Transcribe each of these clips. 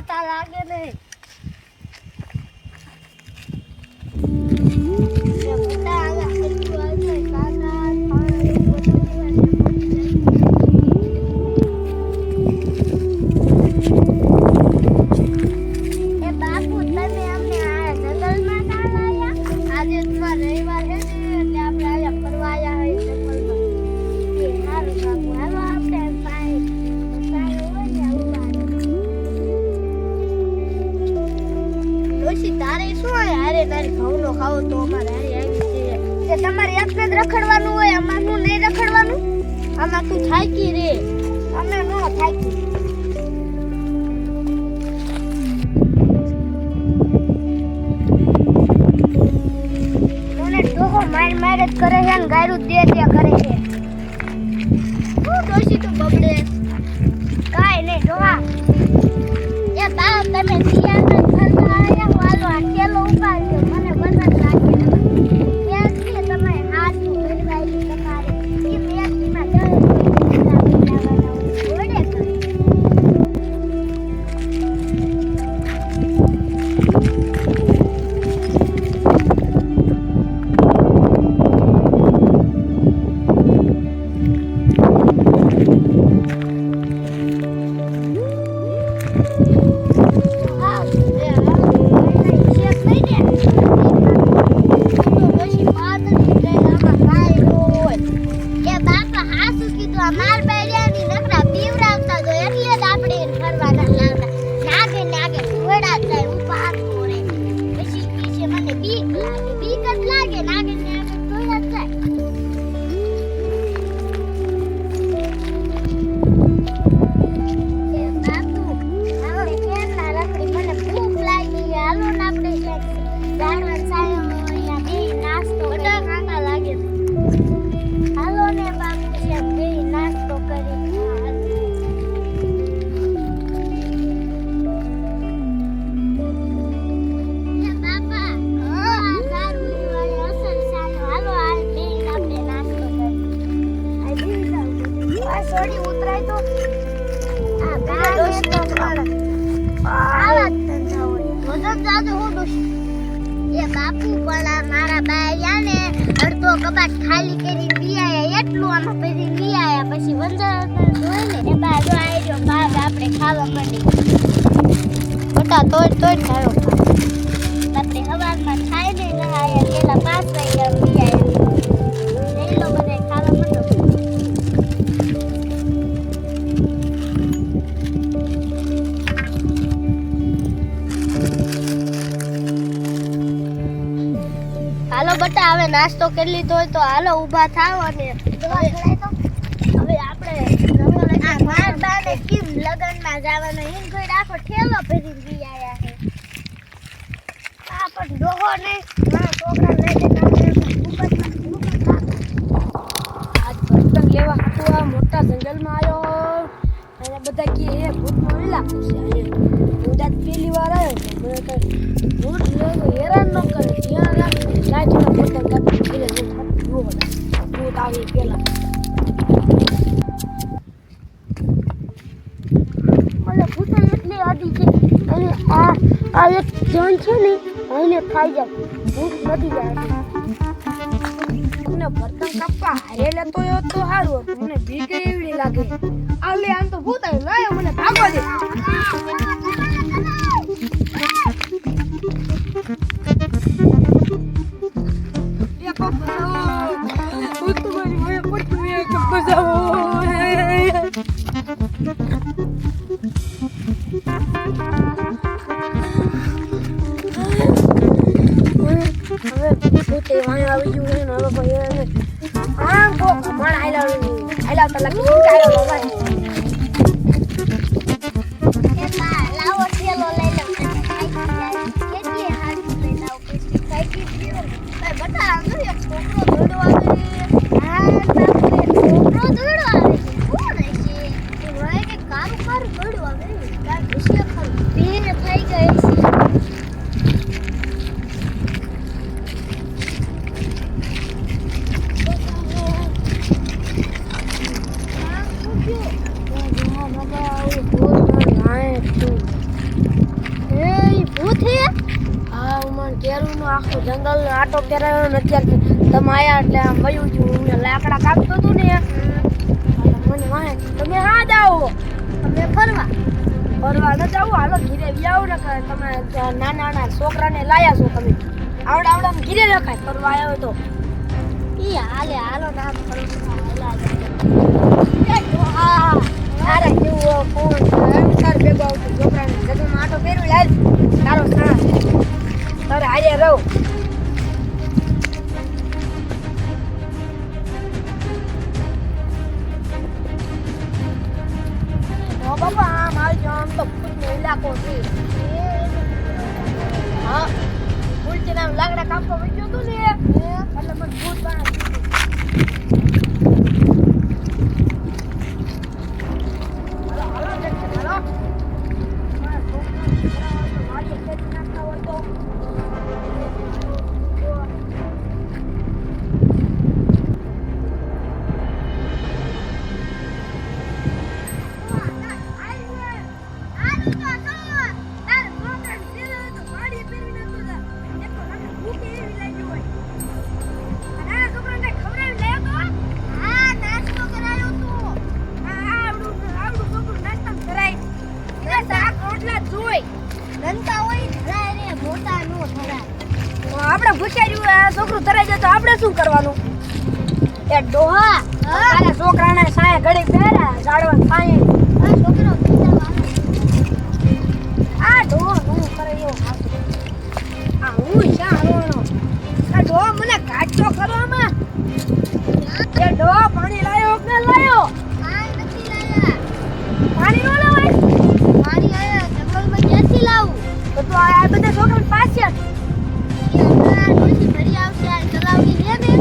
કાંટા લાગે ને તમારે એકને જ રખડવાનું હોય અમારું નહીં રખડવાનું આમાં તું થાકી રે અમે ન થાકી મને ડોહો માર જ કરે છે ને ગાયરું દે કરે છે હું ડોશી તું બબડે કાઈ નહીં ડોહા એ બાપ તમે સિયાના ફરવા આયા વાલો આ કેલો ઉપાડ્યો મને વજન લાગે બાપુ પણ મારા બાયા ને અડધો કબાટ ખાલી કરી લીયા એટલું આમાં પછી લીયા પછી વંદર જોઈ ને એ બા જો આયો બાગ આપણે ખાવા માંડી બટા તોડ ખાયો આપણે હવારમાં ખાઈ ને નહાયા પેલા 5 વાગ્યા લીયા લઈ લો બધા ખાવા માંડો હાલો બટા હવે નાસ્તો કરી લીધો હોય તો હાલો ઊભા થાવ અને હવે આપણે માર બાને કેમ લગનમાં જવાનો એમ કોઈ આખો ઠેલો ભરીને બી આયા છે આ પણ ડોહો ને ના છોકરા લઈ આજ પતંગ લેવા હાટવા મોટા જંગલમાં આવ્યો અને બધા કે એ ભૂતનો ઇલાકો છે હું જાત પહેલી વાર આવ્યો મને તો ભૂત હેરાન ન કરે ત્યાં લાઈટના પતંગ કાપી એટલે ભૂત આવી પેલા મને ભૂત એટલી આદી છે અને આ એક જણ છે ને એને ખાઈ જાય ભૂત નથી જાય મને પતંગ કાપવા હારેલા તો એ તો સારું હતું મને બીક એવડી લાગે આ લે આમ તો ભૂત આવ્યું લાયો મને ભાગવા દે નથી હા ઉમર કેરુનો આખો જંગલનો આટો ફેરાયો ને અત્યારે તમે આયા એટલે આમ વયું છું હું લાકડા કાપતો હતું ને મને વાહે તમે હા જાઓ અમે ફરવા ન જાવ હાલો ઘીરે વ્યાવ ને તમે નાના નાના છોકરાને લાયા છો તમે આવડા આવડા ઘીરે રખાય ફરવા આવ્યો તો ઈ હાલો ના ફરવા હા તારે જેવું ફોન તાર ભેગો આવતું છોકરાને જગમાં આટો ફેરવી લાલ તારો સાથ તારે હારે રહો બાપા આમ આવજો આમ તો ફૂટનો ઇલાકો છે હા ફૂલથી નામ લાકડા કાપવા વળ્યો હતું ને એટલે મને ભૂત બહાર આપણે ભૂસાર્યું છોકરું તરાઈ જાય તો આપણે શું કરવાનું એ ડોહા તારા છોકરાને સાય ઘડી પહેરા ઝાડવા સાય છોકરો આ ડોહો હું કરે એવો આ હું શાળવાનો આ ડોહો મને કાચો કરવામાં એ ડોહો પાણી લાયો કે લાયો નથી લાયા પાણી નો લાવાય પાણી આયા જંગલમાં ક્યાંથી લાવું તો તું આ બધા છોકરાને પાસ છે ડોશી ભરી આવશે આ તલાવની લે ને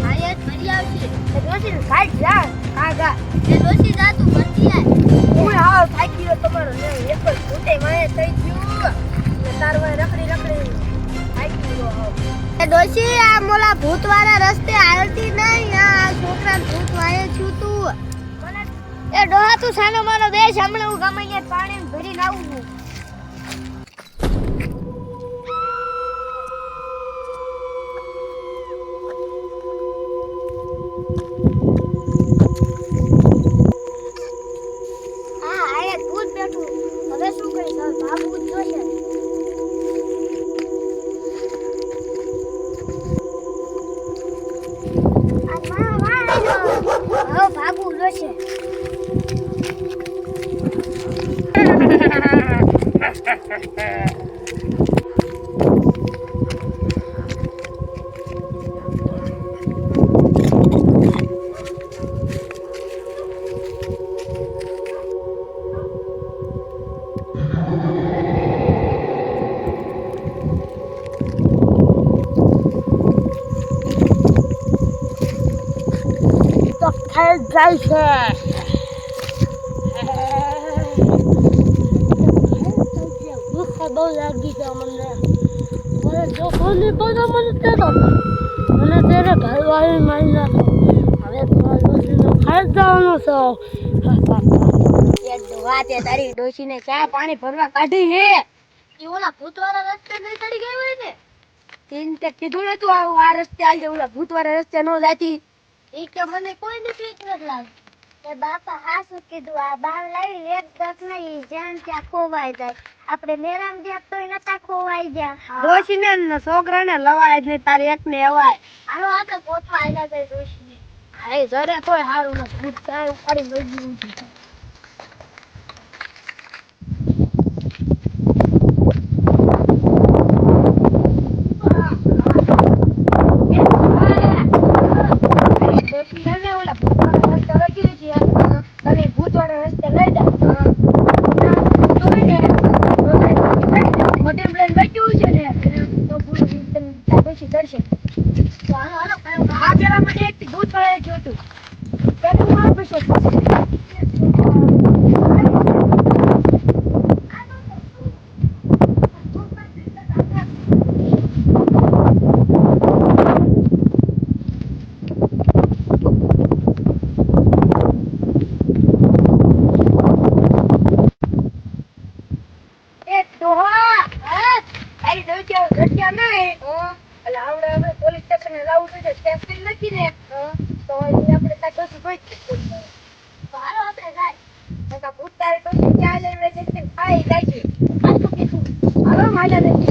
આયા ભરી આવશે ડોશી કાઢ જા કાગા એ ડોશી જા તું ભરતી આય હું હાવ થાકી ગયો તમારો ને એક જ ફૂટે માય થઈ ગયું ને તારવાય રખડી થાકી ગયો હાવ એ ડોશી આ મોલા ભૂતવાળા રસ્તે હાલતી નહીં આ છોકરા ભૂત વાયે છું તું એ ડોહા તું સાનો માનો બેસ હમણાં હું ગમે ત્યાં પાણી ભરીને આવું છું હવે શું કરીશ બાબુ જોશે ભાગવું જોશે થઈ જાય છે ભૂખ બહુ લાગી છે મને જો કોની બધા મને તેરો મને તેરે ઘરવાળી મારી નાખો હવે તો ખાઈ જવાનું છે તે તારી ડોશીને ચા પાણી ભરવા કાઢી હે એ ઓલા ભૂતવાળા રસ્તે નહીં ચડી ગઈ હોય ને તે કીધું ને તું આ રસ્તે આવજે ઓલા ભૂતવાળા રસ્તે ન જાતી એ કે મને કોઈ ને પીક નથી લાગતી એ બાપા હાસુ કીધું આ બાર લાવી એક દસ નહીં જ્યાં ત્યાં ખોવાઈ જાય આપણે મેરામ જ્યાં તોય નતા ખોવાઈ ગયા ડોશીને ને છોકરાને લવાય જ નહીં તારે એકને અવાય હાલો આ તો પોતવા આવ્યા છે ડોશીને હાય જરે તોય હારું ને ભૂત કાય ઉપાડી લઈ ગયું દર્શન તારી દોસ્યા ઘટ્યા નહીં એટલે આવડે હવે પોલીસ સ્ટેશને લાવવું જોઈએ સ્ટેશન નથી ને તો એ આપણે ત્યાં દોષી કોઈ હાલો આપણે જાય પૂછતા તો ક્યાં લઈને જઈને ખાઈ જાય હાલો માલા